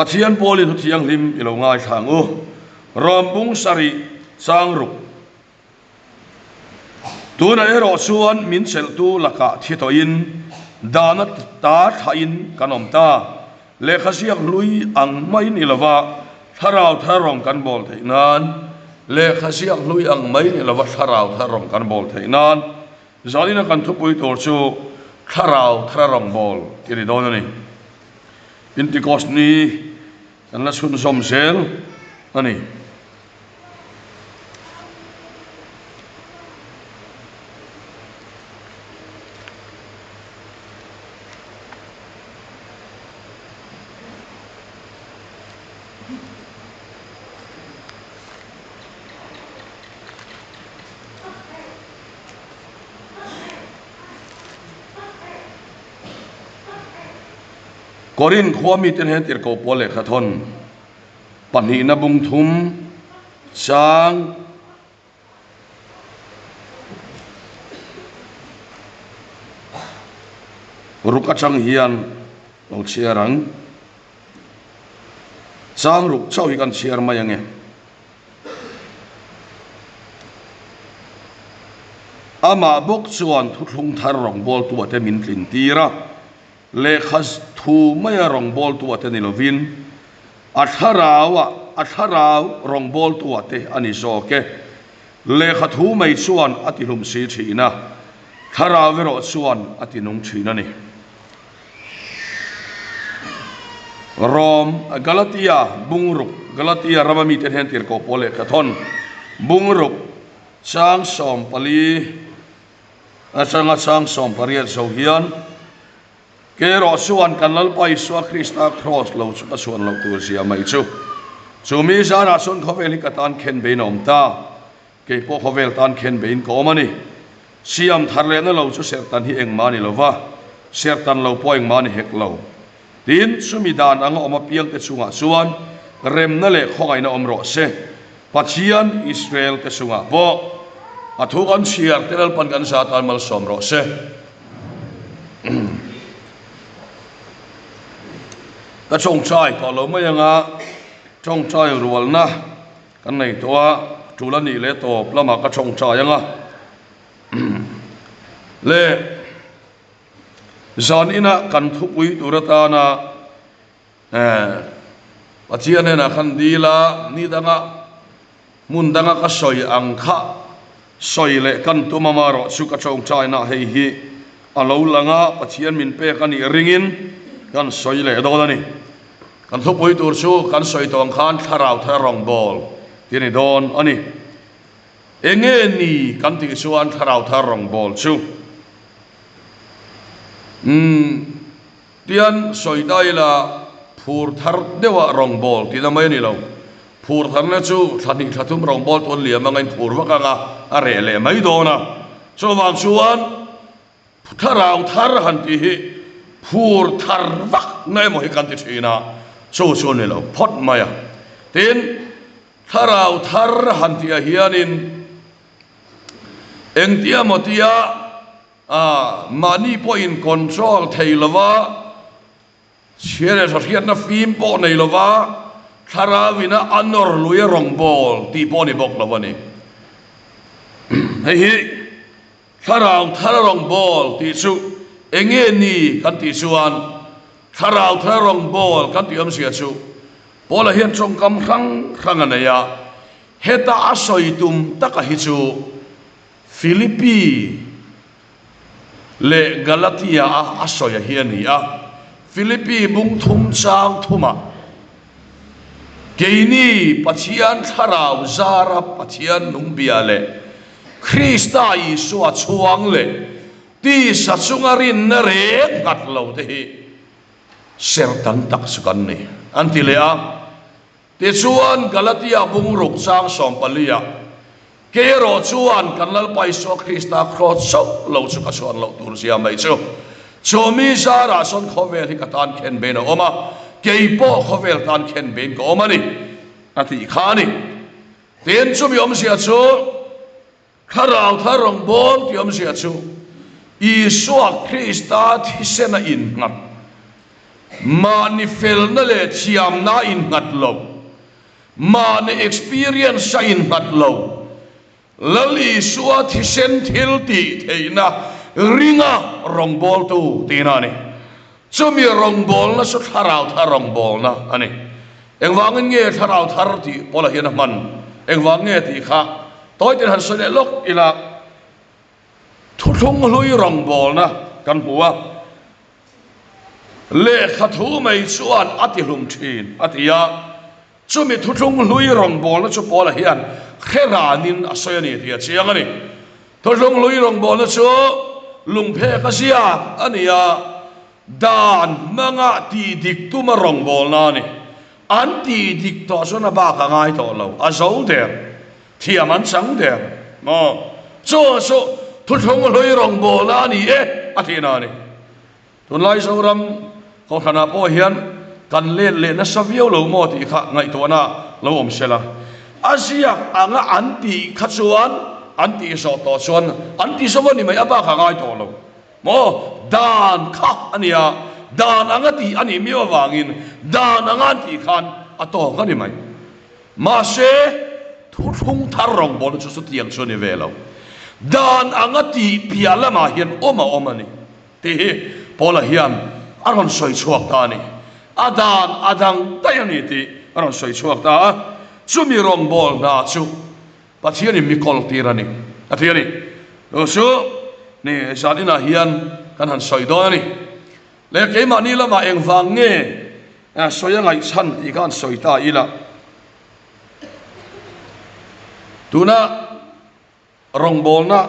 Pathian polin thiang lim ilo ngai thang u rombung sari changruk tuna ero chuan min chel tu laka thitoin dana ta thain kanom ta lekhasiak lui ang mai ni lova tharau tharong kan bol theinan lekhasiak lui ang mai ni lova tharau tharong kan bol theinan zalina kan thupui tor chu tharau tharong bol kiri donani Pentecost ni kan la sun som sel ani Korin khwami ten het ir ko pole khathon pani na bung thum chang ruka chang hian lo chiarang chang ruk chau hi kan chiar mai ange ama bok chuan thuthlung thar rong bol tu ate min tlin tira lekhas thu maya rong bol tu ate nilovin atharau rong bol tu ate ani zoke lekha thu mai chuan atilum si thina thara vero chuan atinung thina ni Rom Galatia bungruk Galatia ramami ten hen tir ko pole kathon bungruk chang som pali asanga chang som pariat so hian kero suan kanal pai swa Krista cross lo chu suan lo tu sia mai chu chumi sara sun khovel katan khen beinom ta ke po khovel tan khen bein ko mani siam tharle na lo chu sertan hi eng mani lova sertan lo poing mani hek lo tin sumidan ang oma piang te chunga suan rem na le khongai na omro se Pathian Israel te chunga po athukan siar teral pan kan sa tan mal somro se ta chong chai to lo mai anga chong chai rual na kan nei to tulani le to plama ka chong chai anga le zon ina kan thupui turata na Pathian na kan dila ni danga mun danga ka soi angkha soi le kan tu mamaro su ka chong chai na hei hi alo langa Pathian min pe kan i ringin kan soi le do ni kan thupui tur chu kan soi tong khan tharau tharong bol tini don ani enge ni kan ti chuan tharau tharong bol chu tian soi dai la phur thar dewa rong bol ti na mai ni lo phur thar na chu thani thatum rong bol ton liam angai phur wa ka nga are le mai do na so wang chuan tharau thar han ti hi phur thar vak nai mo hi kan ti thina so ni lo phot maya tin tharau thar han tia hianin eng tia motia money point control thailova chere thriat na film po nei lova tharawina anor luya rong bol ti po ni bok lawani hei tharau tharong bol ti chu enge ni kan ti chuan tharau tharong bol kan ti am sia chu pola hian chong kam khang anaya heta asoitum taka hi chu Philippi le Galatia asoya hian ni Philippi bung thum chang thuma keini Pathian tharau zara Pathian numbia le Krista Isu chuang le ti sa chungarin na re kat lo te hi sertan tak sukan ni antilea te chuan Galatia bung ruk chang som palia kero chuan kanal pai so Krista cross so lo chu ka chuan lo tur sia mai chu chomi sara son khovel hi katan khen ben oma keipo khovel tan khen ben ko oma ni ati khani ten chumi om sia chu kharau tharong bol ti om sia chu Isu Krista thisena in ngat ma ni fel na le chiam na in ngat lo ma ni experience sa in ngat lo lali suat hi sen thil ti theina ringa rong bol tu tina ni chumi rong bol na su tharau tharong bol na ani engwangin nge tharau thar ti pola hian man engwang nge ti kha toy tin han sole lok ila thu thung lui rong bol na kan huwa le khathu mai chuan ati hlum thin atia chumi thu thung lui rong bol na chu pola hian kheranin asoyani ti chiang ani thu thung lui rong bol na chu lungphe ka sia ania dan manga ti dik tu ma rong bol na ni an ti dik to so na ba ka ngai to lo a zo der thiam an sang der mo so thu thung lui rong bol na ni a thi na ni tun lai so ram ko thana po hian kan le na savio lo mo ti kha ngai to na lo om sela asia anga anti khachuan anti so to chuan anti so ni mai aba kha ngai to lo mo dan kha ania dan anga ti ani mi wangin dan anga ti khan ato ka ni mai ma se thu thung thar rong bol chu su tiang chu ni velo dan anga ti piala ma hian oma ni te pola hian aron soi chuak ta ni adan adang tayani ti aron soi chuak ta chumi rong bol na chu pathiani mi kol tirani athiani so ni sadina hian kan han soi do ni le ke ma ni lama eng wang nge soya ngai chan ti kan soi ta ila tuna rong bol na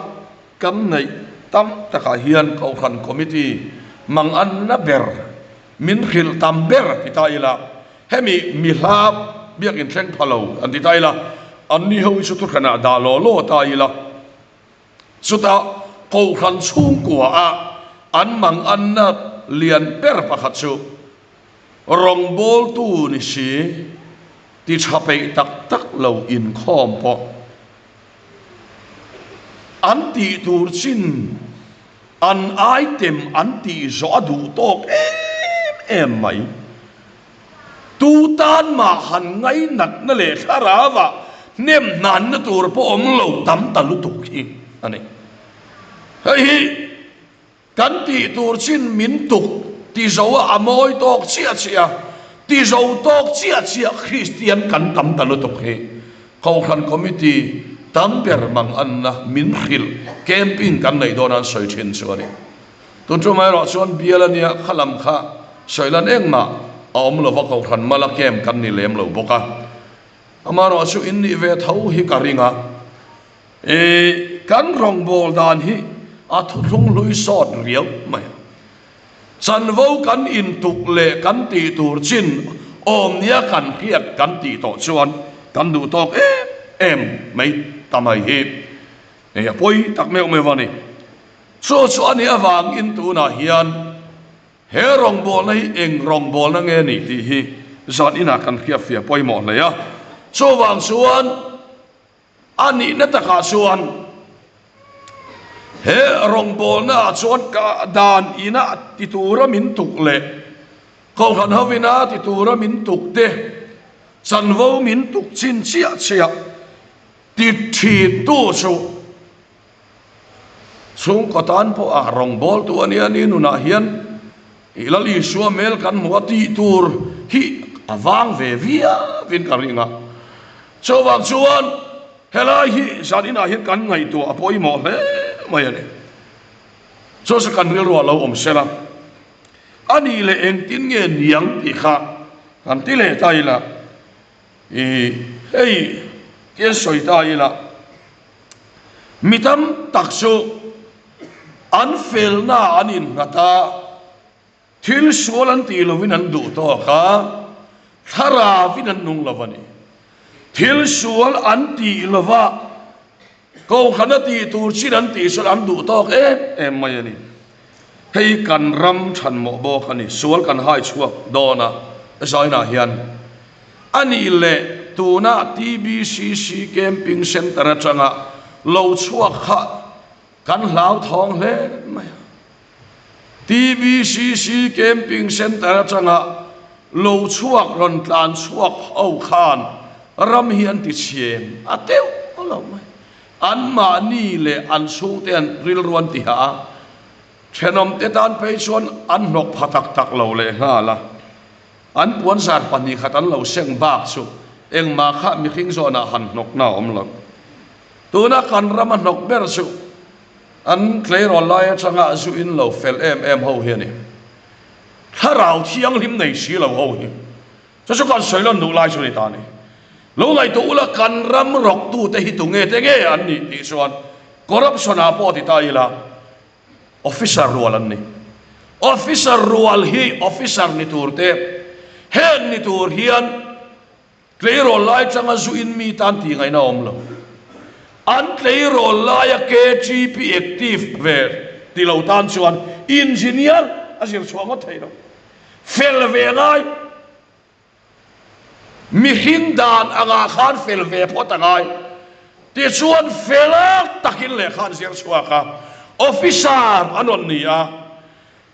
kam nei tam taka hian ko khan committee mang an na ber min khil tam ber kita ila hemi mi hlap biak in thleng phalo an ti taila an ni ho chu tu khana da lo ta ila chuta ko khan chung kwa a an mang an na lian per pakhat chu rong bol tu ni si ti chape tak lo in khom po an ti tur chin an item an ti zo adu tok em mai tu tan ma han ngai nat na le kharawa nem nan na tur po om lo tam talu tu ki ani hei kan ti tur chin min tuk ti zo amoi tok chia ti zo tok chia Christian kan tam talu tuk he kau khan committee tam per mang an na min khil camping kan nei donan soi thin chuani tun chu mai ro chuan bialania khalam kha soilan engma om lo va kau khan mala kem kan ni lem lo boka amaro chu in ni ve thau hi karinga kan rong bol dan hi a thu rung lui sot riau mai chan vo kan in tuk le kan ti tur chin om nia kan khiat kan ti to chuan kan du tok em mai tamai hi ne poi tak meu me wani so ani awang in tu na hian he rong bol nei eng rong bol na nge ni ti hi zat ina kan khia fia poi mo le ya so wang suan ani na ta kha suan he rong bol na chuan ka dan ina ti tura min tuk le ko khan havina ti tura min tuk te chan vo min tuk chin chia ti thi tu chung ko tan po a rong bol tu ani nu na hian ilali suwa mel kan muati tur hi awang ve via vin karinga so wang chuan helai hi zadina hian kan ngai tu apoi mo he mai ani so sa kan ril ro lo om sela ani le eng tin nge niang ti kha kan ti le taila ei ke soi taila mitam taksu an fel na anin ngata thil sualan ti lovin an du to kha thara vin an nung lavani thil sual an ti lova ko khana ti tur chin an ti sual an du to em mai ani hei kan ram than mo bo khani sual kan hai chuak dona zaina hian ani le tuna TBCC camping center atanga lo chuak kha kan lau thong le mai TBCC camping center changa lo chuak ron tlan chuak au khan ram hian ti chieng ateu alo mai an ma ni le an su te an ril ruan ti ha thenom te tan pe chuan an nok phatak tak lo le nga la an puan sar pani khatan lo seng bak chu eng ma kha mi khing zona han nok na om lo tuna kan ram nok ber chu an clay ro lai changa zu in lo fel em ho hian ni tharau thiang lim nei si lo ho hi cho chu kan soilon nu lai chu ni ta ni lo lai to ula kan ram rok tu te hi tu nge te ge an ni ti chuan corruption a po ti ta ila officer rual an ni officer rual hi officer ni tur te hen ni tur hian clay ro lai changa zu in mi tan ti ngai na om lo an clay ro lai a KGP active ver ti lo tan chuan engineer asir chuang o thei lo fel ve ngai mi hin dan anga khan fel ve phot angai ti chuan felak takin le khan sir chuaka officer anon ni a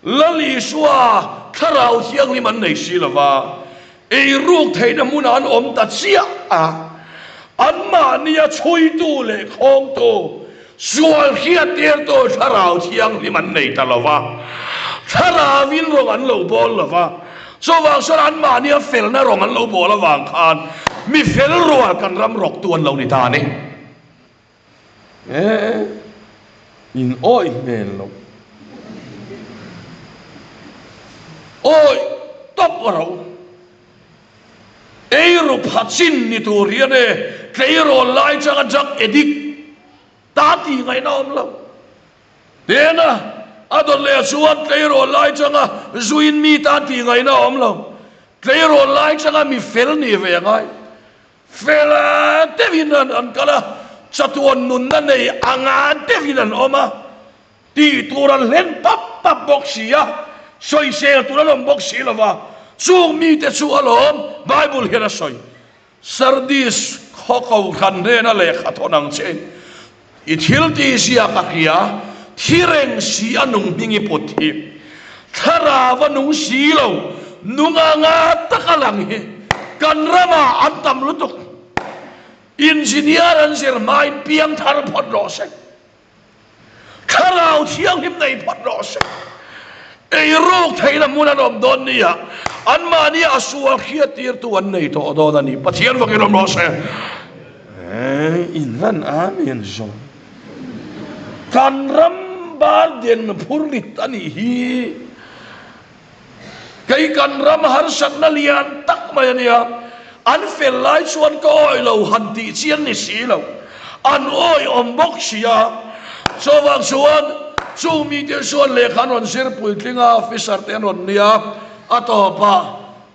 lali suwa tharau thiang ni man nei si lova ei ruk theina mun an om ta chia a an ma ni a chui tu le khong tu sual khia ter to tharau thiang ni man nei ta lova tharawin rong an lo bol lova so wang so an ma ni a fel na rong an lo bol awang khan mi fel rual kan ram rok tuan lo ni ta ni in oi men lo oi top ro ei ru phatsin ni tu riane kleiro lai chang jak edik ta ti ngai na om lo dena adon le suat kleiro lai chang zuin mi ta ti ngai na om lo kleiro lai chang mi fel ni ve ngai fel devin an kala chatuan nun na nei anga devin an oma ti turan len pap pap boxia soi sel turan boxi lova chung mi te chu alom bible hera soi sardis khokau khan re na le khathonang che I thil ti sia kakia thireng si anung mingi pothi thara wanung si lo nunga nga takalang he kan rama antam lutuk engineer an sir mai piang thar phot ro se kharau thiang him nei phot ro se ei rok thaina muna rom don nia an ma ni asua khia tir tu an nei to do da ni pathian wa kirom ro se in ran amen zo kan ram bar den phurlit ani hi kai kan ram har sak na lian tak mai ania an fel lai chuan ko oi lo han ti chian ni si lo an oi om bok sia so wang chuan chu mi te chuan le khan on sir pui tlinga officer ten on nia atopa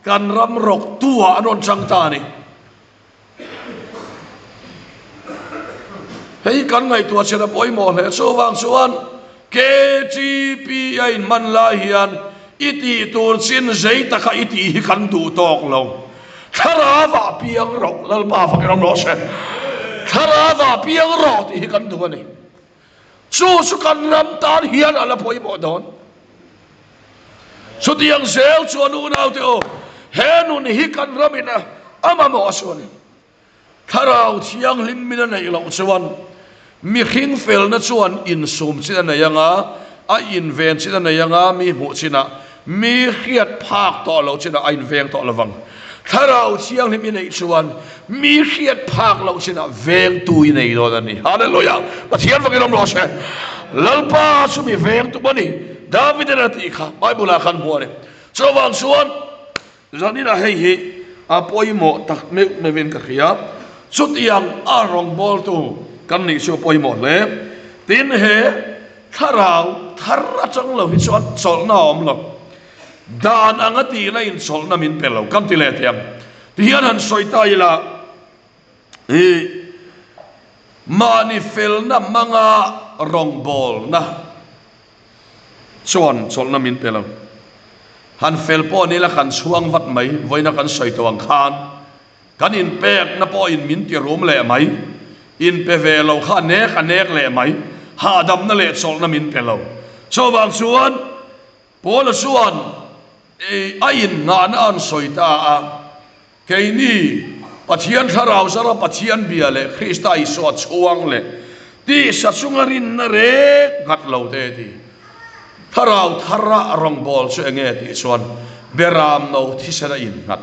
kan ram rok tua anon chang ta ni hei kan ngai tua chena poi mo le so wang chuan KGP ai man la hian iti tur chin zai taka iti hi kan du tok lo tharawa piang rok lal pa fa kan lo se tharawa piang rok ti hi kan du ani chu su kan ram tan hian ala poi mo don su tiang sel chuan u nau te o henun hi kan ramina ama mo asuni tharau thiang lim mina nei lo chuan mi khing fel na chuan in sum china na yanga a in ven china na yanga mi mu china mi khiat phak to lo china a in veng to lawang tharau thiang lim nei chuan mi khiat phak lo china veng tu nei do ni hallelujah pathian vakirom lo se lalpa su mi veng tu bani david na ti kha bible khan bore so wang chuan zanina hei hi a poimo tak me ven ka khia chut yang a rong bol tu kan ni so poi mo le tin he tharau thara chang lo hi chon chol na om lo dan angati la in chol na min pelo kam ti le tiam tian han soita ila e mani fel na manga rong bol na chon chol na min pelo han fel po ni la kan suang wat mai voina kan soi to ang khan kan in pek na po in min ti rom le mai in pe ve lo kha nek le mai ha dam na le chol na min pe lo so bang chuan Paul suan ain nga na an soita a kay ni pathian tharau sara pathian biale Krista iso chuang le ti sa chungarin na re ngat lo te ti tharau thara rong bol chu enge ti suan beram no thi sera in ngat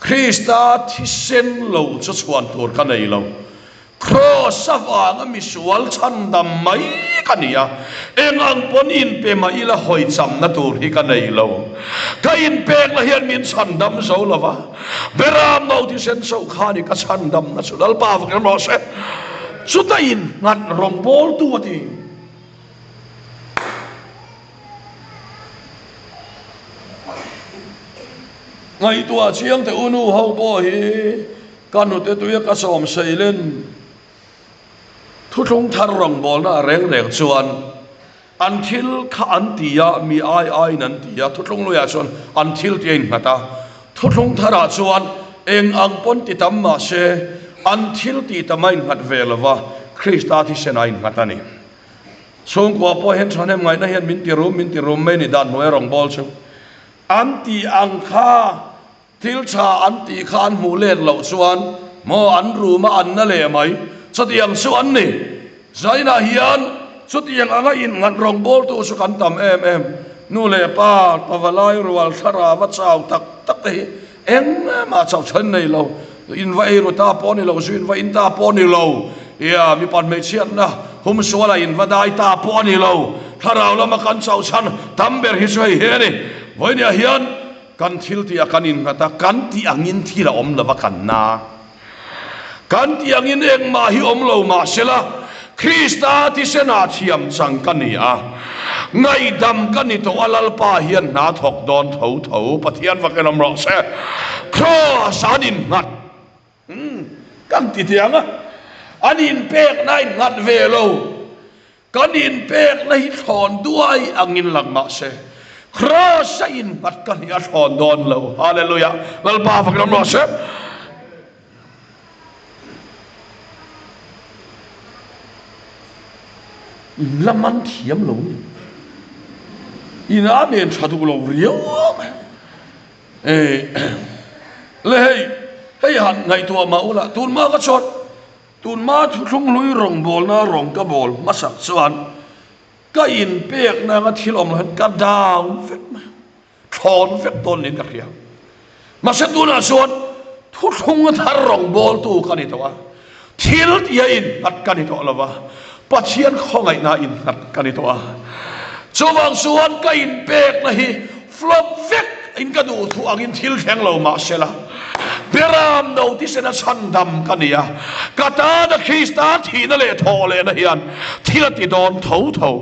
Krista thi sen lo chu chuan tur ka nei lo cross awang misual chandam mai kania engang pon in pe ma ila hoi cham na tur hi ka nei lo ka in pek la hian min chandam so lova beram no ti sen so khani ka chandam na sulal pa vak no se suta in ngat rong bol tu ati ngai tua chiang te unu ho bo hi kanu te tuya ka som seilen thu thung thar rong bol na reng reng chuan until kha an tia mi ai nan tia thu thung lo ya chuan until ti in ngata thu thung thara chuan eng ang pon ti tam ma se until ti tamai ngat velova Krista thi senai ngata ni song ko po hen thanem ngai na hian min ti rum mai ni dan noi rong bol chu anti ang kha til cha anti khan mu len lo chuan mo an ru ma an na le mai chatiang chuan ni zaina hian chutiang anga in ngan rong bol tu su kan tam em nu le pa pawalai rual thara wa chau tak tak te eng ma chau chen nei lo in vai ru ta po ni lo su in vai in ta po ni lo ya mi pan me chian na hum suala in va dai ta po ni lo thara lo ma kan chau chan tamber hi soi he ni voi ni hian kan thil ti akan in ngata kan ti angin thi la om lova kan na kan ti angin eng ma hi om lo ma sela Krista ti sena thiam chang kania ngai dam kani to alal pa hian na thok don tho pathian vakenam ro se cross anin ngat kan ti tianga anin pek nai ngat ve lo kanin pek nai thon duai angin lang ma se cross in pat kania thon don lo hallelujah lal pa vakenam ro se laman thiam lo ina nen thadu lo riu le hei han ngai tua ma ula tun ma ka chot tun ma thung lui rong bol na rong ka bol masak chuan ka in pek na nga thilom han ka daw vet ma thon vet ton nin ka khia ma se tu na chuan thu thung thar rong bol tu ka ni to a thil ya in at ka ni to lawa pathian khongai na in nat kanito a chuwang suan ka in pek na hi flop vek in ka du thu angin thil theng lo ma sela beram no ti sena chandam kania kata da Krista thi na le tho le na hian thil ti don tho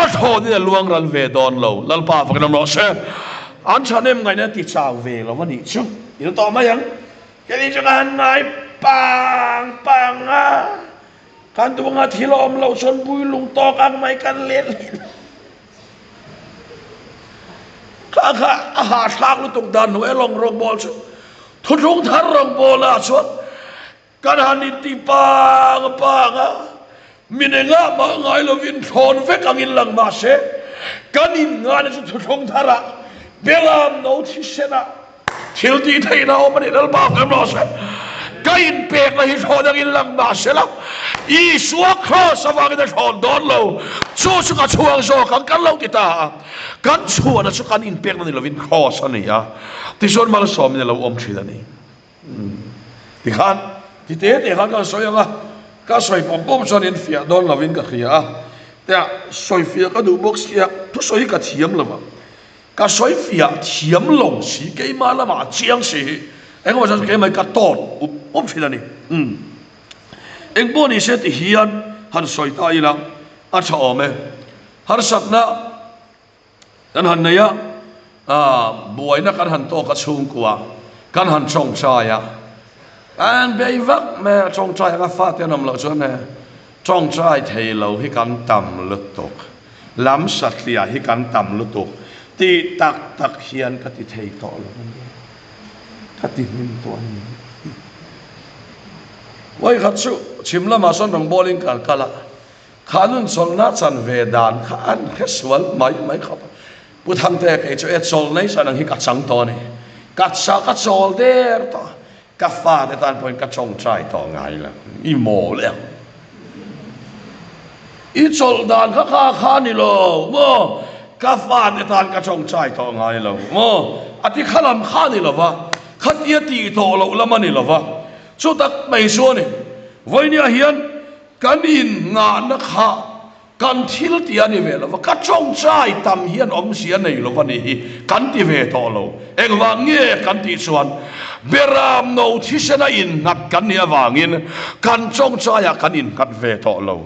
a tho ni luang ran ve don lo lalpa fakam no se an chanem ngai na ti chaw ve lo mani chu in to ma yang ke ni jangan ngai pang a kan tu nga thilom lo son bui lung tok ang mai kan len kha ha thak lu tuk dan no elong rong bol chu thu thung thar rong bol a chuan kan hanin ti pang a minenga ma ngai lo vin thon vek ang in lang ma se kan in nga na thu thung thara belam no thi sena thil ti thei na o mani dal ba kam lo se kain pek la hi thon in lang ma se la I suwa cross awang na thon don lo chu ka chuang zo kan lo ti ta kan chuwa na chu kan in pek na ni lovin cross ani ya ti son mal som ni lo om thila ni ti khan ti te khan ka soyanga ka soi pom son in fia don lovin ka khia ta soi fia ka du box kia tu soi ka thiam lama ka soi fia thiam long si ke ma lama chiang si eng ma sa ke mai ka ton om thila ni eng boni se ti hian han soi ta ila a tha ome har sakna kan han naya buai na kan han to ka chung kwa kan han chong cha ya an bei vak me chong cha ka fa te nam lo chon ne chong cha thei lo hi kan tam lu tok lam sat lia hi kan tam lu tok ti tak hian ka ti thei to lo ka ti min to ni wai khat su chimla ma son rong bowling kala khanun solna chan ve dan khan kheswal mai khap pu thang te ke chu et sol nei sa nang hi ka chang to ni ka sa ka sol der to ka fa te tan point ka chong trai to ngai la i mo le i sol dan kha ni lo mo ka fa te tan ka chong trai to ngai lo mo ati khalam kha ni lo wa khat ia ti to lo la mani lo wa chu tak mai so ni voi ni hian kan in nga na kha kan thil ti ani ve lo ka chong chai tam hian om sia nei lo wa ni hi kan ti ve to lo eng wa nge kan ti chuan beram no thi sana in ngat kan ni awangin kan chong chai ya kan in kat ve to lo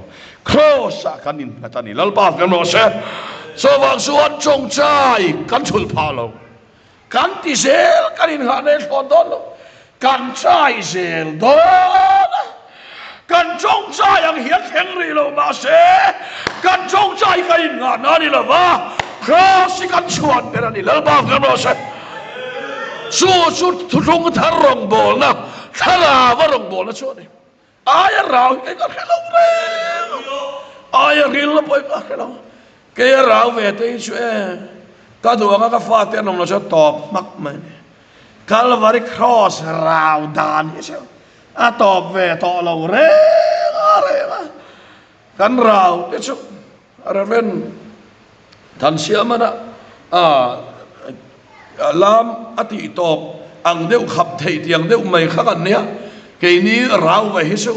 cross kan in atani lalpa kan no se so wang suan chong chai kan chul pha lo kan ti sel kan in ha ne thon don lo kan chai sel do kan chong chai yang hian theng ri lo ma se kan chong chai ka in nga na ni lo wa cross kan chuan per ani lalpa kan no se su thu thung thar rong bol na thala wa rong bol na chu ni ai rau cái con hello re ai ril la poi ka hello cái rau về tới chu ka du ka fa te nom lo cho top mak mai Calvary cross rau dan hi sao a top về to lo re kan rau te chu raven tan siama na lam ati top ang deu khap thei tiang deu mai kha kan nia cái ní rau về hết số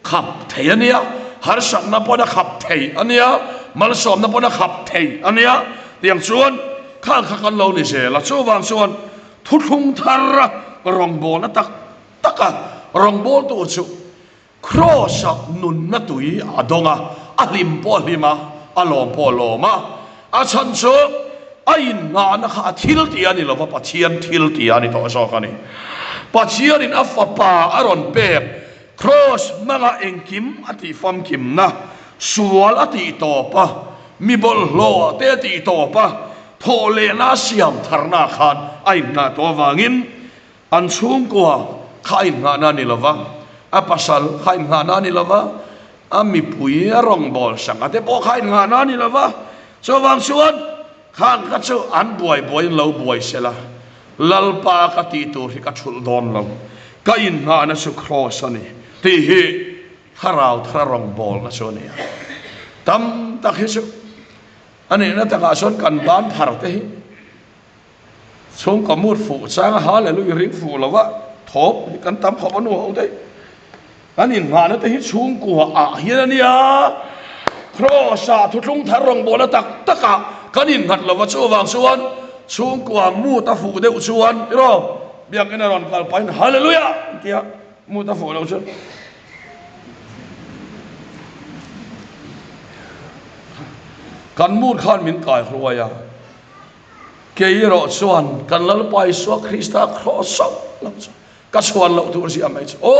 khập thầy anh nhá har sắc na po na khập thầy anh nhá mal som na po na khập thầy anh nhá tiếng chuan khang khang lâu này sẽ là số vàng chuan thut hung thar rong bol na taka rong bol tu chu cross nun na tui adonga alim po lima alom po loma a chan chu ain nga na kha thil ti ani lo pa chian thil ti ani to so ka ni pachian in afapa aron pek cross manga engkim ati fam kim na sual ati topa mibol lo te ati topa thole na siam tharna khan ai na to wangin an chung kwa khai nga na ni lova a pasal khai nga na ni lova a mi pui rong bol sang ate po khai nga na ni lova so wang suan khan ka chu an boy lo boy sela lalpa ka ti tur hi ka chul don lo ka in nga na su cross ani ti hi harau tharong bol na so ni tam tak hi su ani na ta ka son kan ban phar te hi chung ka mur fu chang hallelujah ring fu lo wa thop kan tam khop anu ho dei ani nga na te hi chung ku a hi ani ya cross a thu tlung tharong bol na tak taka kan in ngat lo wa chu wang suan chung kwa mu ta fu de chuan ro biak ina ron kal pain hallelujah kia mu ta fu lo chu kan mu khan min kai hruaya ke ro chuan kan lal pai so krista cross lo ka chuan lo tu si amai o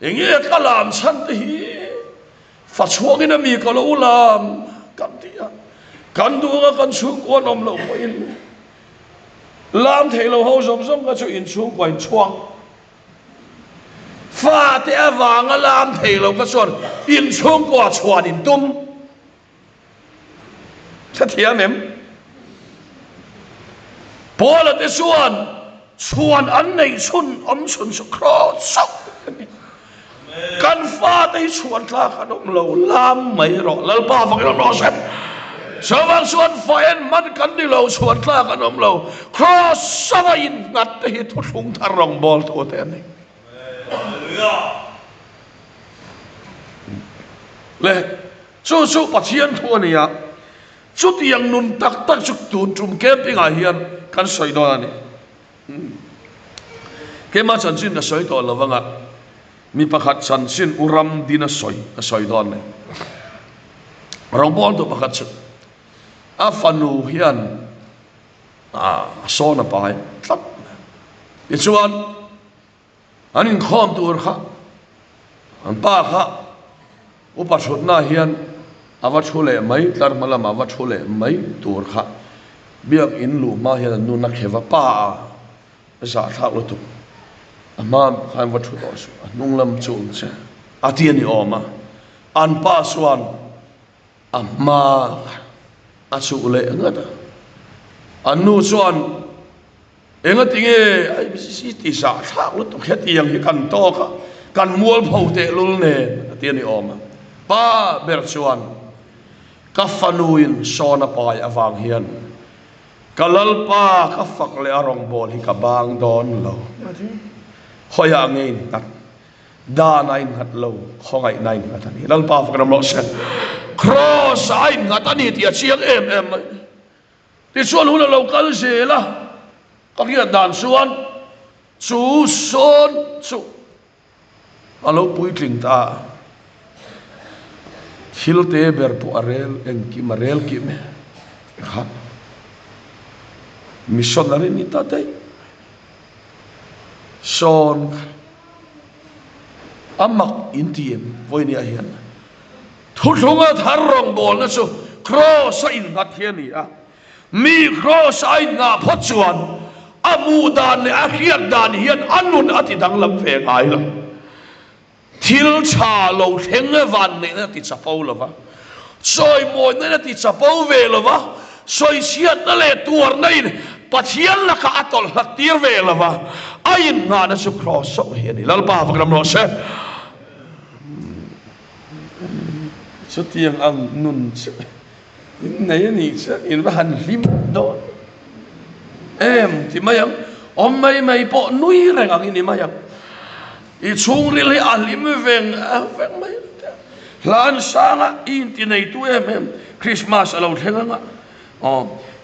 engi kalam chan te hi fa chuang ina mi ka lo ulam kan tia kan du nga kan chung ko nom lo ko in lam thei lo ho som som ka chu in chung ko in chuang fa te awang lam thei lo ka son in chung ko chuan in tum cha thia mem pola te chuan an nei chun om chun su cross kan fa te chuan tla ka nom lo lam mai ro lal pa phang lo sen Sawang suan faen man kan di lo suan tla kan om lo cross sama in ngat hi thu thung tharong bol to te ni le chu pathian thu ani ya chu tiang nun tak chu tun tum ke pinga hian kan soi do ani ke ma chan sin na soi to lawanga mi pakhat chan sin uram dina soi do ne rong bol to pakhat chu afanu hian so na pai tlat ichuan anin khom tur kha an pa kha upa thut na hian awa thule mai tlar malam awa thule mai tur kha biak in lu ma hian nu na khewa pa za tha lo tu ama khan wa thu to su nung lam chu che ati ani oma an pa suan amma asu le ngata anu chuan enga tinge ai si ti sa thak lu to kheti yang hi kan to ka kan mual phau te lul ne atiani oma pa ber chuan ka fanuin sona pai awang hian kalal pa ka fak le arong bol hi ka bang don lo hoya ngein tat da nain hat lo khongai nain atani lal pa fak ram lo sen cross ain ngatani ti chiang em ti chuan hula local se la ka kia dan chuan chu son chu alo pui tling ta thil te ber pu arel en ki marel ki me ha missionary ni ta dai son amak intiem voini a hian thulunga tharrong bol na chu cross in ngat hian ni a mi cross ai nga phochuan amu dan le a khiat dan hian anun ati dang lam ve ngai la thil cha lo theng van ne na ti chapau lova soi moi na ti chapau ve lova soi siat na le tur nei pathian la ka atol hatir ve lova ain nga na su cross so hian ni lal pa vakram lo se so tiang ang nun này ni in va han lim do em thì mayang om mai po nui reng ang ini mayang i chung ri le alim veng mai lan sanga in ti nei tu em Christmas alo thenga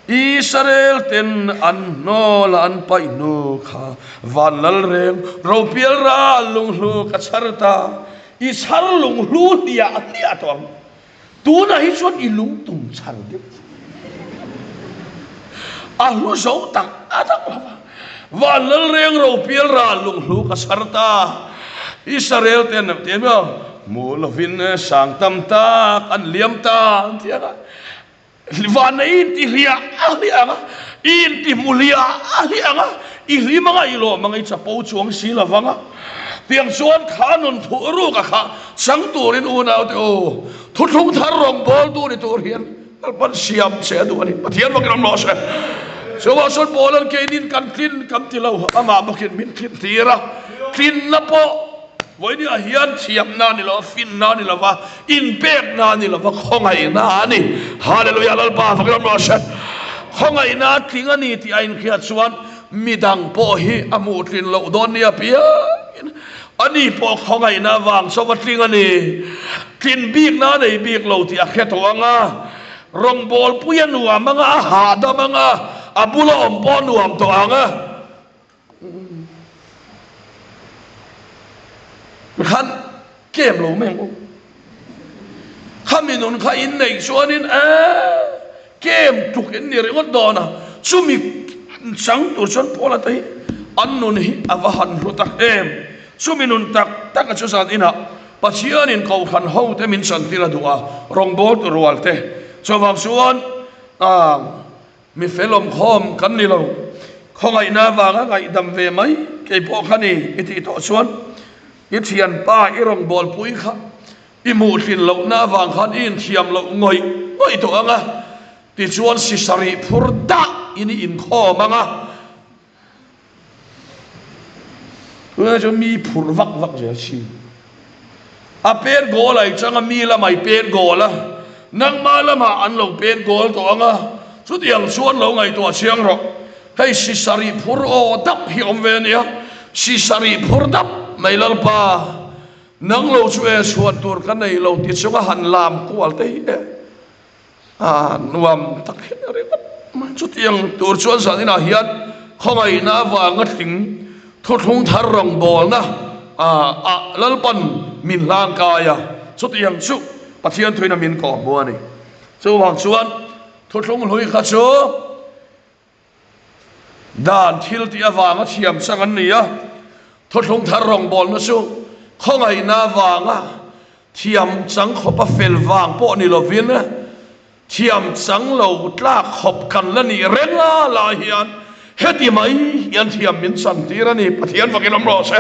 Israel ten an no la an pai no kha van lal reng ro piel ra lung lu ka charta i char lung lu dia to tu na hi chuan i lung tum char de a lu zo tak atak van lal reng ro piel ra lung lu ka charta Israel ten ba mu lovin sang tam ta kan liam ta tiaka van in ti ria ali anga in ti mulia ali anga i lima nga ilo mangai chapo chuang si lawanga tiang chuan khanon thuru ka kha sang turin una te o thuthung thar rong bol tu ni tur hian alpan siam se du ani pathian wakram lo se so wa sol bolan ke din kan clean kam ti lo ama makin min clean tira clean na po voi ni a hian thiam na ni lo fin na ni lo wa in pek na ni lo wa khongai na ni hallelujah lal pa wakram lo se khongai na tlinga ni ti ain khia chuan midang po hi amu tlin lo don ni apia ani po khongai na wang so watling ani tlin bik na nei bik lo ti a khetwanga rong bol puyan nuam manga ha da manga abula om po nuam to anga khan kem lo meng khaminun kha in nei chuanin kem tuk in ni ringot dona chumi sang tur chon pola tai annun hi avahan rutak em suminun tak chu san ina pathian in kau khan ho te min san tila dua rong bol tu rual te chawang suan mi felom khom kan ni lo khongai na wanga ngai dam ve mai ke po khani iti to chuan i thian pa i rong bol pui kha i mu thin lo na wang khan in thiam lo ngoi to anga ti chuan si sari phurda ini in kho manga cho mi phur vak je chi a pen gol ai changa mi la mai pen gol la nang ma la ma an lo pen gol to anga chu tiang chuan lo ngai to chiang ro hei si sari phur o dap hi om ve nia si sari phur dap mai lal pa nang lo chu e chuan tur kan nei lo ti chunga han lam kwal te nuam tak re ma chu tiang tur chuan sa ina hian khongai na wa ngathing thuthung thar rong bol na lalpan min lang kaya chu tiang chu pathian thoina min ko bo ani chu wang chuan thuthung hlui kha chu dan thil ti awanga thiam sangan nia thuthung thar rong bol na chu khongai na wanga thiam chang khopa fel wang po ni lovin thiam chang lo tlak khop kan la ni renga la hian heti mai hian thiam min san tira ni pathian vakilam ro se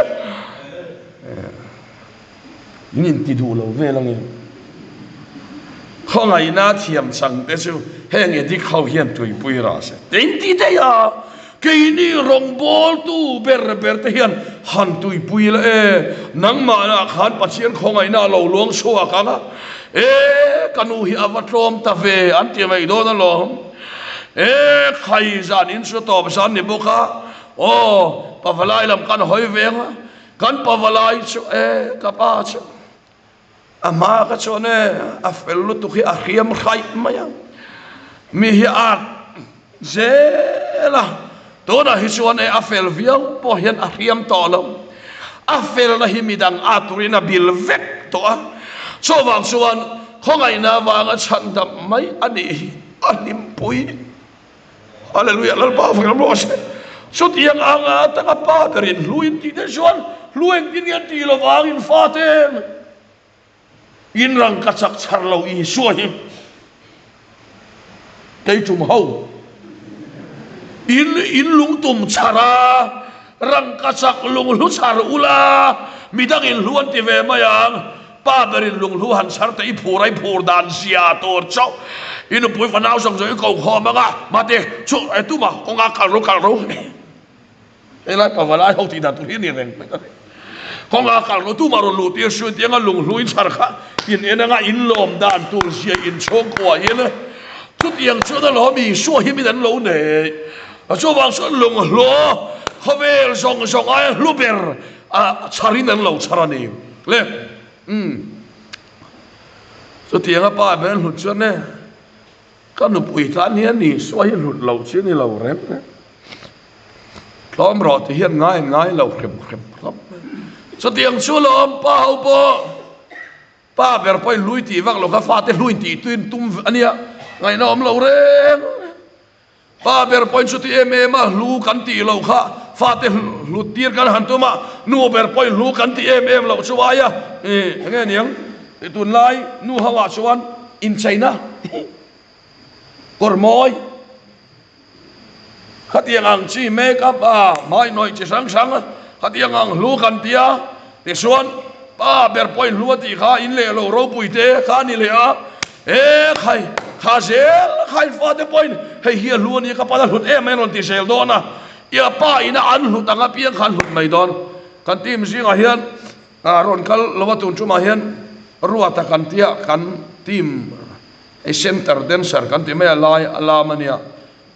nin ti du lo ve lang ข้องไอ้หน้าเทียมสังเตชูแห่งเอที่เขาเฮียนตุยปุยราเสตินที่เดียกีนี่รงบอลตู้เบอร์เทียนหันตุยปุยละนังมานะขันปัจเจียนข้องไอ้หน้าเราล้วงชัวกันนะกันอุหิอาวัตรมตะเวอันที่ไม่โดนล้อมใครจานินสุดตอบสันนิบุคะโอ้ปะวลายลำกันหอยเวงกันปะวลายชัวกับอาชอามาก็ชวนอาเฟลลุตุขีอาเขียมไข่มายังมีฮิอาเจล่ะตัวน่ะฮิชวนอาเฟลวิลพอเห็นอาเขียมต่อแล้วอาเฟลน่ะฮิมิดังอาตุรินาบิลเวกตัวชวนของไอ้นาวางฉันทำไม่อันนี้ปุยฮาเลลูยาแล้วป้าฟังรู้สิสุดยังอ่างตั้งป้าเดินลุยที่เดชวนลุยที่เนี่ยที่เราวางอินฟาเตนอินรังกัจจักชาร์ลอีสวยใจจุ่มเฮาอินลุงตุ่มชารารังกัจจักลุงลุชาร์อุลามีดังอินล้วนที่เวมายังป้าเดินลุงลุหันชาร์แต่อีผู้ไรผู้ดานเสียตัวเจ้าอินปุยฝันเอาส่งใจเขาขอมาเตะช่วยไอ้ตู้มาคงอาการรู้ไอ้ไรปะวะไรเขาที่นั่นตัวนี้เร่งคงอาการรู้ตู้มารู้ที่ช่วยที่งั้นลุงลุยชาร์ค่ะอินงั้นอินลมดานตัวเสียอินโชกว่าอินทุกอย่างช่วยนั่นเรามีช่วยให้มีนั่นเราเนี่ยช่วยบางส่วนลุงล้อเขาเวลส่งไอ้ลูเบอร์ชารินันเราชารานีเลยสุดที่งั้นป้าเป็นหุ่นชวนเนี่ยก็หนุ่มปุยท่านนี้นี่สวยหลุดเราเชื่อนี่เราเร็มนะพร้อมรอที่เฮียนง่ายเราเข้มครับสติยังชั่วลมป้าเบรไปลุยตีวักเราก็ฟาดลุยตีตุนตุ้มอันเนี้ยไงน้อมเราเร่งป้าเบรไปสุดที่มาลูกันตีเราค่ะฟาดลุดตีกันหันตัวมานูเบรไปลูกันตีเราช่วยอ่ะไงเนี่ยตุนไล่นูฮาวาชวนอินไชน่ากอร์มอยขัดยังชีเมกับไม่น้อยจะสังขัดยังลูกันเตียแต่ส่วนป้าเบรปอยลัวตีข้าอินเล่เราปุยเตะข้านี่เลยใครข้าเซลใครฟาดปอยให้เฮียลัวนี่ก็ป้าหลุดไม่นอนตีเซลโดนนะอย่าป้าอินะอันหลุดตั้งเพียงขันหลุดไม่โดนกันทีมสิงห์เฮียนรอนคัลลวตุนชุมาเฮียนรัวตะกันเตียกันทีมไอเซนเตอร์เดนเซอร์กันที่ไม่ลายลามันเนี่ย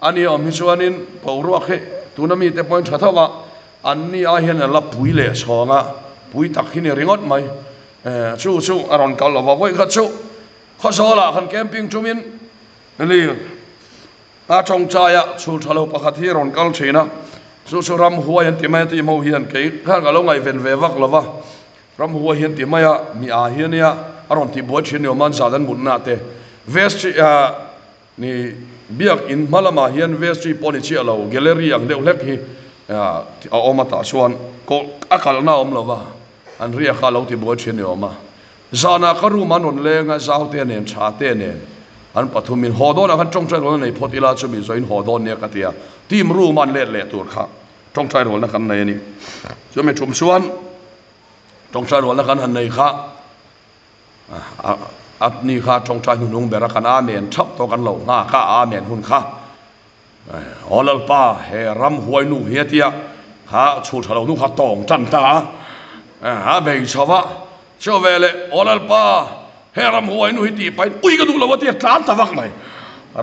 อันนี้มิชวานินปวรัวเข้ตัวนั้นมีแต่พอยชัดว่าอันนี้อาเห็นละปุยเละสองปุยตักหินเริงอดไหมชูอารอนกัลว่าไว้ก็ชูข้อสอบละขันแคมปิ้งจุมินนี่จงใจชูทะลุปะคัที่รอนกัลเชนะชูรำหัวเห็นที่ไม่ที่มองเห็นเกี่ยข้างกับลงไอเวนเววักละวะรำหัวเห็นที่ไม่มีอาเห็นเนี่ยอารอนที่บวชเชนโยมันซาดันบุญนาเตเวสต์นี่เบียกอินมาลามาเฮียนเวสต์ปอนิเชียเราแกลเลอรี่อย่างเดียวเล็กที่เอามาต่อชวนก็อาการน่าอมเราว่าอันเรียกข้าเราที่บวชเชียนออกมาจานาคารุมันนเลงจ้าเตเนชาเตเนอันปฐุมินหอดอนอันจงใจเราในพอดีลาจะมีส่วนหอดอนเนี่ยกันเตียทีมรู้มันเละตัวข้าจงใจเราในกันในนี้จะไม่ชุมชวนจงใจเราในกันในข้าอันนี้ข้าจงใจหุ่นนุ่งเบรักันอาเมนชับตัวกันเหล่าหน้าข้าอาเมนหุ่นข้าออลป้าเฮรัมหวยนูเฮียเตียข้าชูทะเลนุ่งข้าตองจันตาหาเบยชาวะเชื่อเวลออลป้าเฮรัมหวยนูฮิตีไปอุ้ยก็ดูแล้วว่าเตียตามตะวักไหม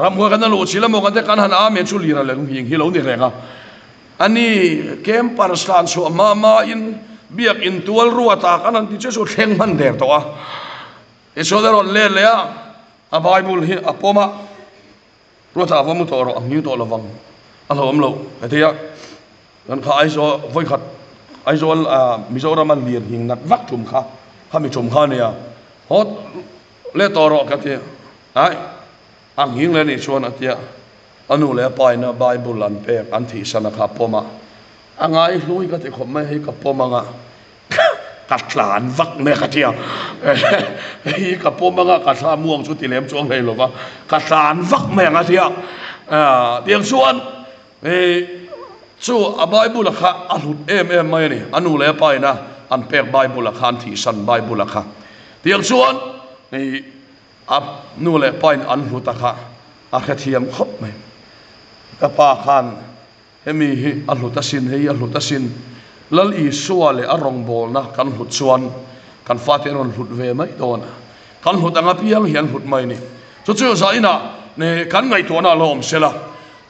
รัมหวยกันนั่นลูกชิลามกันแต่กันหันอาเมนชูลีระเลยลุงยิงฮิโลนี่เลยครับอันนี้เกมปาร์สตันชัวมาอินเบียกอินตัวรัวตากันนั่นที่จะสู้แข่งมันเด็กตัวไอ้โซเดอร์เล่นเลยอ่ะไบเบิลฮีอ่ะพ่อมารู้ท่าว่ามุตโตรนิ้วโตระวังอะไรผมรู้ไอ้ที่นั่นข้าไอ้โซไว้ขัดไอ้โซมิโซรามันเลียนหิงนัดวักจุ่มข้ามีจุ่มข้าเนี่ยฮอดเล่ตอรอกันที่ไอ้อังหิงเลยนี่ชวนอ่ะที่อนุเล่ไปนะไบเบิลอันเปกอันที่สนักข้าพ่อมาอ่ะไงลุยกันที่ผมไม่ให้กับพ่อมากัดหลานวักเมฆเทียกับพวกมังกัดลาม่วงชุดที่เลี้ยมช่วงเลยหรอวะกัดหลานวักเมฆเทียเตียงส่วนสู้ใบบุลค่ะอันหุดไม่นี่อันนู้นเลยไปนะอันเป็กใบบุลค่ะที่สันใบบุลค่ะเตียงส่วน ab nu le point an hu ta kha a khathiam khop mai ka pa khan hemi hi a hlu ta sin hei a hlu ta sin lal I suale a rong bol na kan hlut chuan kan fate ron hlut ve mai dona kan hlut anga piang hian hlut mai ni chu chu za ina ne kan ngai to na lom sela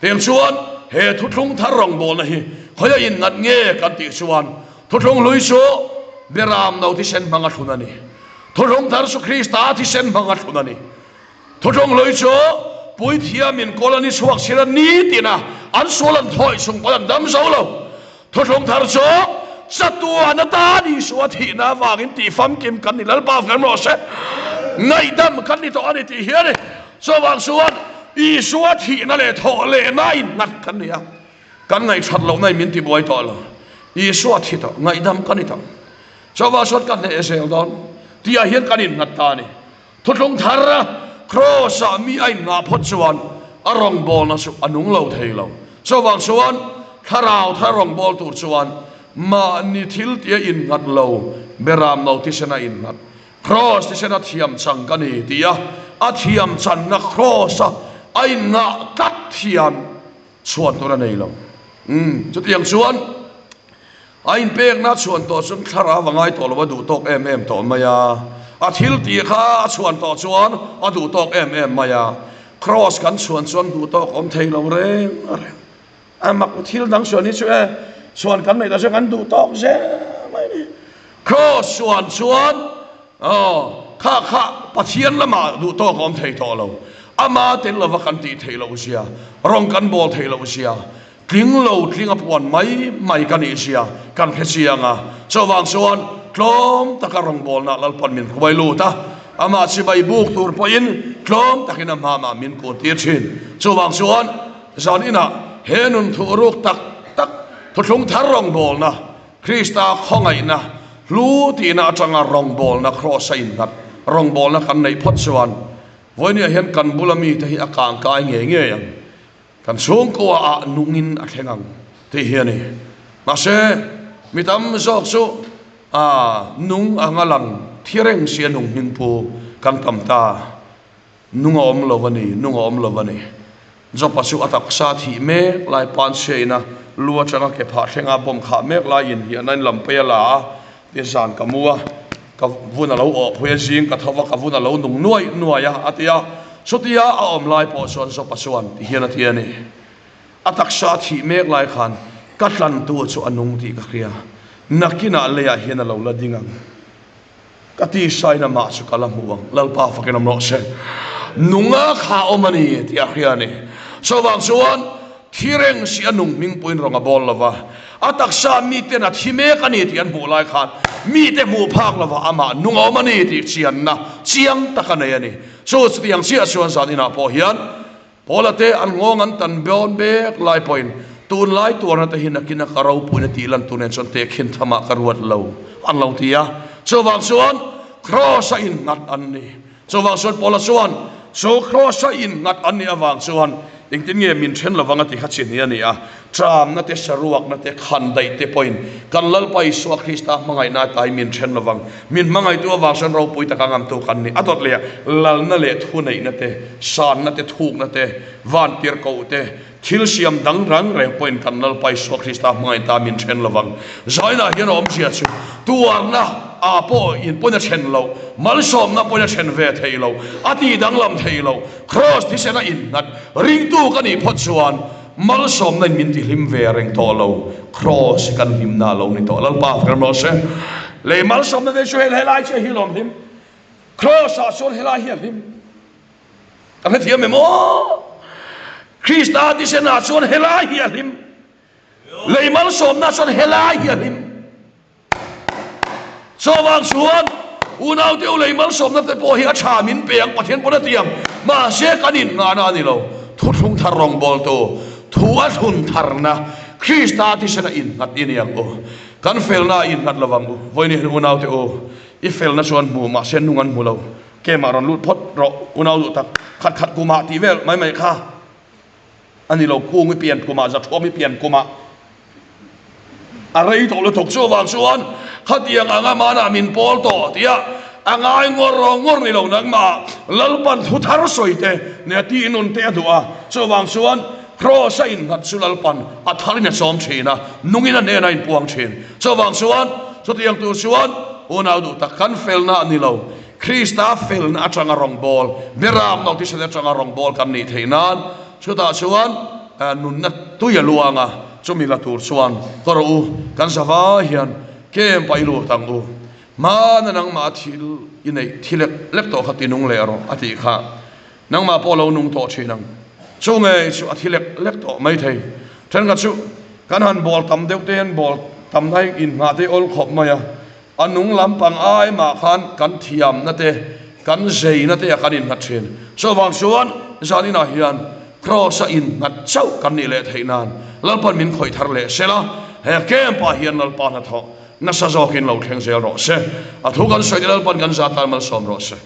tem chuan he thu thlung thar rong bol na hi khoya in ngat nge kan ti chuan thu thlung lui chu beram no ti sen manga thunani thu thlung thar su Krista ti sen manga thunani thu thlung lui chu pui thiamin kolani suak sira ni tina an solan thoi sung palan dam solo thu thlung thar chu satua na ta ni suat hi na wangin ti fam kim kan ni lal ba kan ro se ngai dam kan ni to ani ti hian so wang suat I suat hi na le tho le nai nat kan ni a kan ngai that lo nai min ti boi to lo I suat hi to ngai dam kan ni to so wa sot kan ne esel don ti a hian kan in nat ta ni thu thlung thar cross a mi ai nga phot chuan arong bol na su anung lo thei lo so wang suan tharau tharong bol tur chuan ma ni thil tia in ngat lo beram no ti sena in ngat cross ti sena thiam chang kan ni tia a thiam chan na cross ai nga kat thiam chuan to na nei lo chu tiang chuan ain pek na chuan to sun thara wangai to lo du tok em to maya a thil ti kha chuan to chuan a du tok em maya cross kan chuan du tok om thei lo reng a mak thil dang chuan ni chu chuan kan nei ta chu kan du tok je mai ni cross chuan kha pathian lama du tok om thei to lo ama ten lo kan ti thei lo sia rong kan bol thei lo sia tling apon mai kan I sia kan phesia nga so wang chuan tlom takarong bol na lalpon min kubai lu ta ama si bai buk tur po in tlom takina mama min ko tir chin so wang chuan zan ina henun thu ruk tak thu thlung thar rong bol na Krista khongai na lu ti na atanga rong bol na cross in nat rong bol na kan nei phot chuan voinia hian kan bulami te hi akang kai nge yang kan sung ko a nungin a thengang te hiani ma se mitam zok su nung angalang thireng sia nung ning pu kan tamta nunga om lovani zo pasu atak sa thi me lai pan seina lua changa ke pha thenga bom kha mek lai in hi anan lam pe la te san kamua ka vuna lo o phwe jing ka thawa ka vuna lo nung nuai ya atia sotia a om lai po son zo pasuan ti hian atiani atak sa thi mek lai khan katlan tu chu anung ti ka khria nakina leya hian lo la dingang kati saina ma su kala muwang lalpa fakin amro se nunga kha omani ti akhiani so wang suan thireng si anung ming puin ronga bol lova atak sa mi te na thime kani ti an bulai khan mi te mu phak lova ama nunga omani ti chian na chiang takane ani so tiang sia suan sa dina po hian polate an ngong an tan beon bek lai point tun lai tuar na te hin akina karau puina ti lan tunen son te khin thama karuat lo an lo tia so wang suan cross in ngat anni so wang suan pola suan so cross in ngat anni awang suan ingtin nge min then lawanga ti khachin ni ani a tram na te saruak na te khan dai te point kan lal pai so Krista mangai na tai min then lawang min mangai tu awang san ro pui ta kangam tu kan ni atot le lal na le thu nei na te san na te thuk na te van tir ko te thil siam dang rang re point kan lal pai so Krista mangai ta min then lawang zaina hian om sia chu tuang na a po in pona chen lo mal som na pona chen ve thei lo ati dang lam thei lo cross ti sena in nat ring tu kan ni phot chuan mal som na min ti hlim ve reng to lo cross kan him na lo ni to lal pa kan lo se le mal som na de chu helai che hilom him cross a sol helai him kan he thiam mo Krista ti sena sol helai him le mal som na sol helai him so wang suan unau te ulei mal som na te po hi a tha min peng pathian pona tiang ma se kanin nga na ni lo thu thung tharong bol to thu a thun tharna Krista ti sena in ngat in yang o kan fel na in ngat lawang u voini unau te o I fel na suan mu ma sen nungan mu lo ke ma ron lut phot ro unau lu tak khat kuma ti vel mai kha ani lo ku ngi pian kuma za thom mi pian kuma arei to lo thok so wang suan khatiang anga mana min pol to tia angai ngor ni lo nang ma lalpan thuthar soite ne ti inun te adua chawang chuan cross in ngat sulalpan athalina som thina nungina ne na in puang thin chawang chuan chotiang tu chuan ona du takkan felna ni lo Krista felna atanga rong bol beram no ti se atanga rong bol kan ni theinan chuta chuan nun na tuya luanga chumila tur chuan toru kan sawa hian kem pailu tangu ma nang ma thil inei thilek lepto khatinung lero ati kha nang ma polo nung to chinang chunge chu athilek lepto mai thei then ga chu kan han bol tam deuh ten bol tam nai in nga te ol khop maya anung lampang ai ma khan kan thiam na te kan zei na te kan in ngat thin so wang chuan zanina hian cross in ngat chau kan ni le theinan lalpan min khoi thar le sela he kem pa hian lalpan na tho na sa zokin lo theng zel ro se a thu kan soidal pan kan za tal mal som ro se